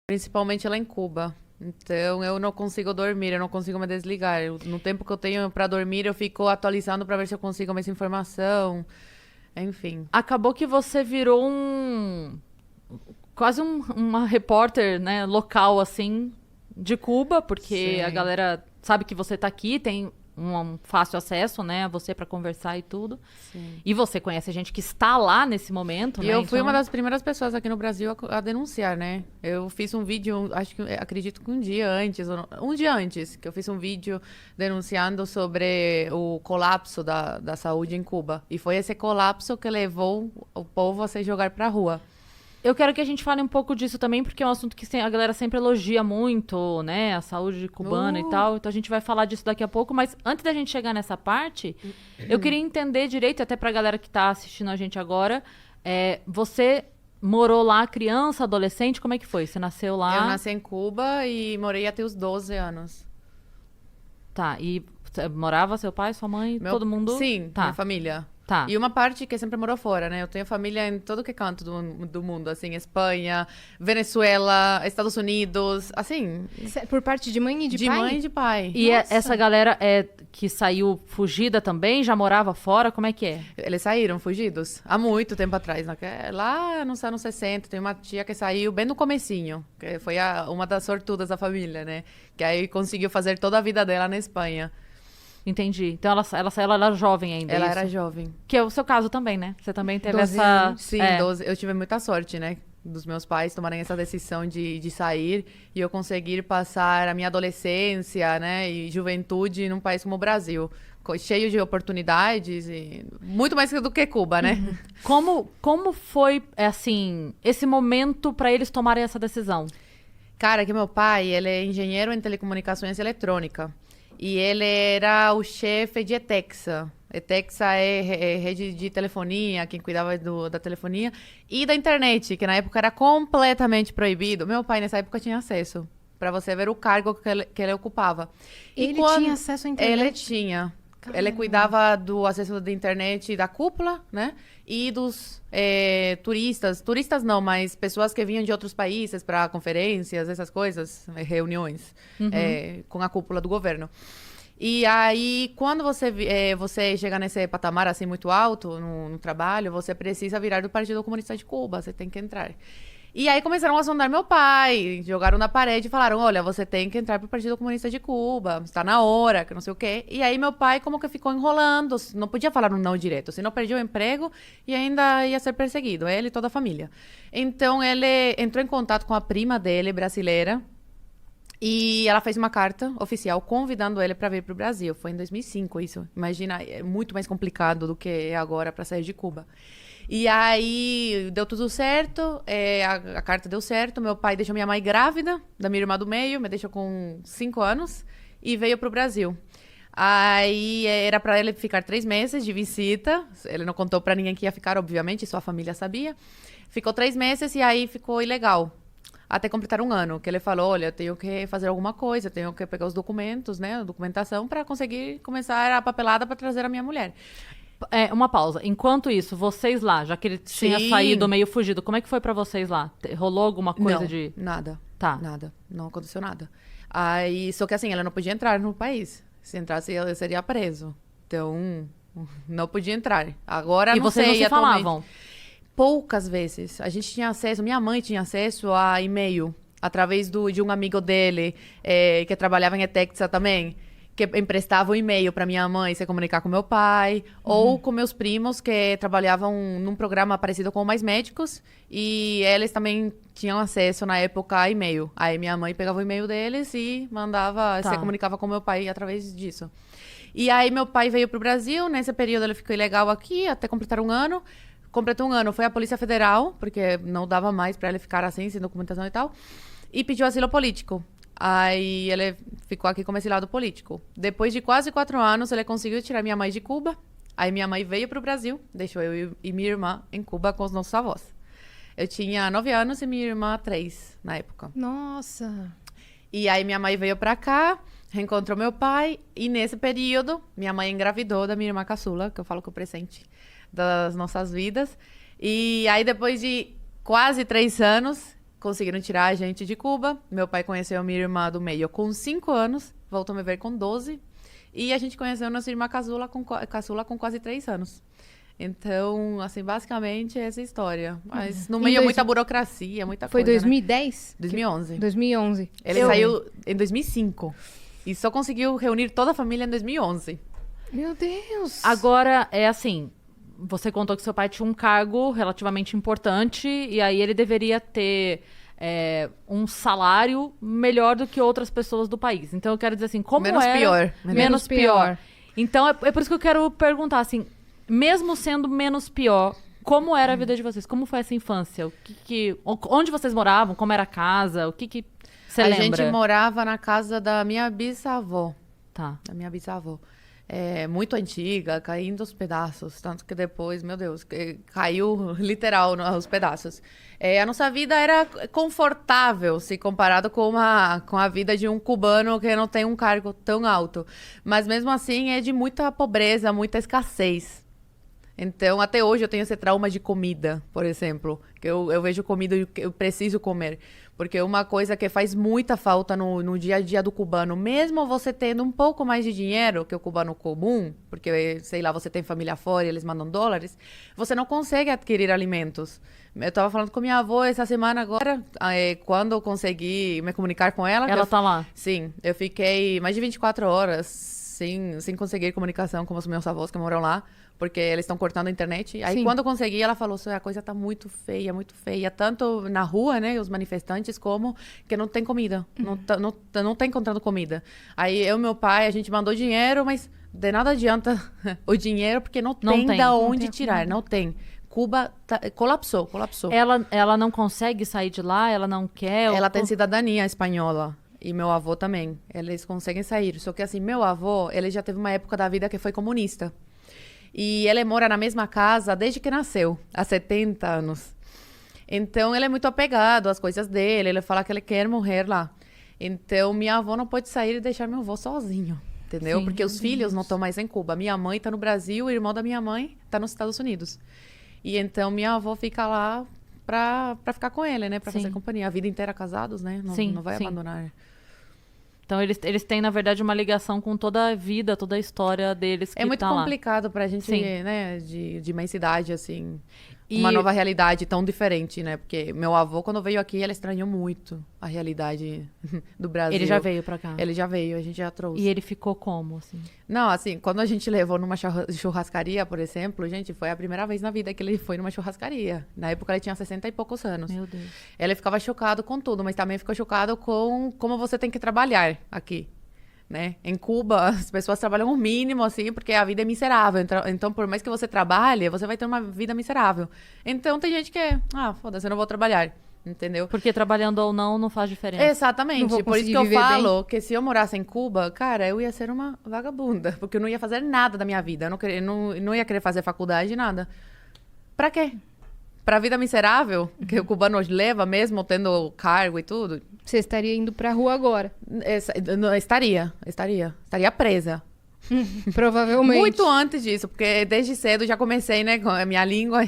Principalmente lá em Cuba. Então, eu não consigo dormir, eu não consigo me desligar. No tempo que eu tenho para dormir, eu fico atualizando para ver se eu consigo mais informação. Enfim. Acabou que você virou quase uma repórter, né, local, assim, de Cuba, porque Sim. a galera sabe que você tá aqui, tem um fácil acesso, né, a você pra conversar e tudo. Sim. E você conhece gente que está lá nesse momento, E né? eu fui então... uma das primeiras pessoas aqui no Brasil a denunciar, né? Eu fiz um vídeo, acredito que um dia antes, que eu fiz um vídeo denunciando sobre o colapso da saúde em Cuba. E foi esse colapso que levou o povo a se jogar pra rua. Eu quero que a gente fale um pouco disso também, porque é um assunto que a galera sempre elogia muito, né? A saúde cubana e tal. Então a gente vai falar disso daqui a pouco. Mas antes da gente chegar nessa parte, eu queria entender direito, até pra galera que tá assistindo a gente agora. Você morou lá criança, adolescente? Como é que foi? Você nasceu lá? Eu nasci em Cuba e morei até os 12 anos. Tá, e morava seu pai, sua mãe, todo mundo? Sim, Tá. minha família. Tá. E uma parte que sempre morou fora, né? Eu tenho família em todo que canto do mundo, assim, Espanha, Venezuela, Estados Unidos, assim, Por parte de mãe e de de pai? mãe e de pai. E Nossa. essa galera que saiu fugida também, já morava fora? Como é que é? Eles saíram fugidos há muito tempo atrás, né? Lá nos anos 60, tem uma tia que saiu bem no comecinho, que foi uma das sortudas da família, né? Que aí conseguiu fazer toda a vida dela na Espanha. Entendi. Então ela saiu, ela era jovem ainda. Ela isso? era jovem. Que é o seu caso também, né? Você também teve 12 essa. anos. Sim, 12. Eu tive muita sorte, né? Dos meus pais tomarem essa decisão de sair e eu conseguir passar a minha adolescência, né? E juventude num país como o Brasil. Cheio de oportunidades e muito mais do que Cuba, né? Como foi, assim, esse momento pra eles tomarem essa decisão? Cara, que meu pai, ele é engenheiro em telecomunicações e eletrônica. E ele era o chefe de ETEXA. ETEXA é rede de telefonia, quem cuidava da telefonia. E da internet, que na época era completamente proibido. Meu pai, nessa época, tinha acesso. Pra você ver o cargo que ele ocupava. E Ele tinha acesso à internet? Ele tinha. Caramba. Ele cuidava do acesso da internet da cúpula, né? E dos turistas. Turistas não, mas pessoas que vinham de outros países para conferências, essas coisas, reuniões com a cúpula do governo. E aí, quando você chega nesse patamar assim muito alto no trabalho, você precisa virar do Partido Comunista de Cuba, você tem que entrar. E aí começaram a sondar meu pai, jogaram na parede e falaram, olha, você tem que entrar pro Partido Comunista de Cuba, está na hora, que não sei o quê. E aí meu pai como que ficou enrolando, não podia falar um não direto, senão perdia o emprego e ainda ia ser perseguido, ele e toda a família. Então ele entrou em contato com a prima dele, brasileira, e ela fez uma carta oficial convidando ele para vir pro Brasil. Foi em 2005 isso, imagina, é muito mais complicado do que é agora para sair de Cuba. E aí, deu tudo certo, a carta deu certo, meu pai deixou minha mãe grávida, da minha irmã do meio, me deixou com 5 anos, e veio pro Brasil. Aí, era para ele ficar 3 meses de visita, ele não contou para ninguém que ia ficar, obviamente, só a família sabia. Ficou 3 meses e aí ficou ilegal, até completar 1 ano, que ele falou, olha, eu tenho que fazer alguma coisa, tenho que pegar os documentos, né, a documentação, para conseguir começar a papelada para trazer a minha mulher. Uma pausa. Enquanto isso, vocês lá, já que ele tinha Sim. saído meio fugido, como é que foi pra vocês lá? Rolou alguma coisa Não, de... nada. Tá. Nada. Não aconteceu nada. Aí, só que assim, ela não podia entrar no país. Se entrasse, ela seria preso. Então, não podia entrar. Agora, E não vocês sei, não se atualmente. falavam? Poucas vezes. A gente tinha acesso, minha mãe tinha acesso a e-mail, através de um amigo dele, que trabalhava em Etexa também, que emprestava o e-mail para minha mãe se comunicar com meu pai, ou com meus primos que trabalhavam num programa parecido com o Mais Médicos, e eles também tinham acesso na época a e-mail. Aí minha mãe pegava o e-mail deles e mandava, Tá. se comunicava com meu pai através disso. E aí meu pai veio pro Brasil, nesse período ele ficou ilegal aqui, até completar 1 ano. Completou 1 ano, foi a Polícia Federal, porque não dava mais para ele ficar assim, sem documentação e tal, e pediu asilo político. Aí ele ficou aqui como exilado político. Depois de quase 4 anos, ele conseguiu tirar minha mãe de Cuba. Aí minha mãe veio pro Brasil, deixou eu e minha irmã em Cuba com os nossos avós. Eu tinha 9 anos e minha irmã 3 na época. Nossa. E aí minha mãe veio pra cá, reencontrou meu pai, e nesse período, minha mãe engravidou da minha irmã caçula, que eu falo que é o presente das nossas vidas. E aí depois de quase 3 anos, conseguiram tirar a gente de Cuba. Meu pai conheceu a minha irmã do meio com 5 anos, voltou a me ver com 12. E a gente conheceu nossa irmã caçula com quase 3 anos. Então, assim, basicamente é essa história. Mas no meio é muita burocracia, muita Foi coisa, 2010? né? 2011. 2011. Ele saiu em 2005. E só conseguiu reunir toda a família em 2011. Meu Deus. Agora, é assim, você contou que seu pai tinha um cargo relativamente importante e aí ele deveria ter um salário melhor do que outras pessoas do país. Então, eu quero dizer assim, como Menos era... pior. Menos pior. Então, é por isso que eu quero perguntar, assim, mesmo sendo menos pior, como era a vida de vocês? Como foi essa infância? Onde vocês moravam? Como era a casa? O que você lembra? A gente morava na casa da minha bisavó. Tá. Da minha bisavó. Muito antiga, caindo aos pedaços. Tanto que depois, meu Deus, caiu literal aos pedaços. A nossa vida era confortável, se comparado com a vida de um cubano que não tem um cargo tão alto. Mas mesmo assim é de muita pobreza, muita escassez. Então, até hoje eu tenho esse trauma de comida, por exemplo. Que eu vejo comida e eu preciso comer. Porque uma coisa que faz muita falta no dia a dia do cubano, mesmo você tendo um pouco mais de dinheiro que o cubano comum, porque, sei lá, você tem família fora e eles mandam dólares, você não consegue adquirir alimentos. Eu estava falando com minha avó essa semana agora, quando eu consegui me comunicar com ela. Ela tá lá? Sim, eu fiquei mais de 24 horas sem conseguir comunicação com os meus avós que moram lá, porque eles estão cortando a internet. Aí, quando eu consegui, ela falou, a coisa tá muito feia, tanto na rua, né, os manifestantes, como que não tem comida, não tá encontrando comida. Aí, eu e meu pai, a gente mandou dinheiro, mas de nada adianta o dinheiro, porque não tem da onde tirar, não tem. Cuba colapsou. Ela não consegue sair de lá? Ela não quer? Ela tem cidadania espanhola. E meu avô também. Eles conseguem sair. Só que assim, meu avô, ele já teve uma época da vida que foi comunista. E ele mora na mesma casa desde que nasceu, há 70 anos. Então, ele é muito apegado às coisas dele. Ele fala que ele quer morrer lá. Então, minha avó não pode sair e deixar meu avô sozinho. Entendeu? Sim, porque os filhos não estão mais em Cuba. Minha mãe está no Brasil, o irmão da minha mãe está nos Estados Unidos. E então, minha avó fica lá pra ficar com ele, né? Pra fazer companhia. A vida inteira casados, né? Não vai abandonar. Então, eles têm, na verdade, uma ligação com toda a vida, toda a história deles que É muito tá complicado pra gente, né? De imensidade, assim. Uma nova realidade tão diferente, né? Porque meu avô, quando veio aqui, ele estranhou muito a realidade do Brasil. Ele já veio pra cá? Ele já veio, a gente já trouxe. E ele ficou como, assim? Não, assim, quando a gente levou numa churrascaria, por exemplo, gente, foi a primeira vez na vida que ele foi numa churrascaria. Na época, ele tinha 60 e poucos anos. Meu Deus. Ele ficava chocado com tudo, mas também ficou chocado com como você tem que trabalhar aqui. Né? Em Cuba, as pessoas trabalham o mínimo, assim, porque a vida é miserável. Então, por mais que você trabalhe, você vai ter uma vida miserável. Então, tem gente que, foda-se, eu não vou trabalhar. Entendeu? Porque trabalhando ou não faz diferença. Exatamente. Por isso que eu falo que se eu morasse em Cuba, cara, eu ia ser uma vagabunda. Porque eu não ia fazer nada da minha vida. Eu não ia querer fazer faculdade, nada. Pra quê? Pra vida miserável, que o cubano leva, mesmo tendo cargo e tudo. Você estaria indo pra rua agora? Estaria presa. Provavelmente. Muito antes disso, porque desde cedo já comecei, né, com a minha língua.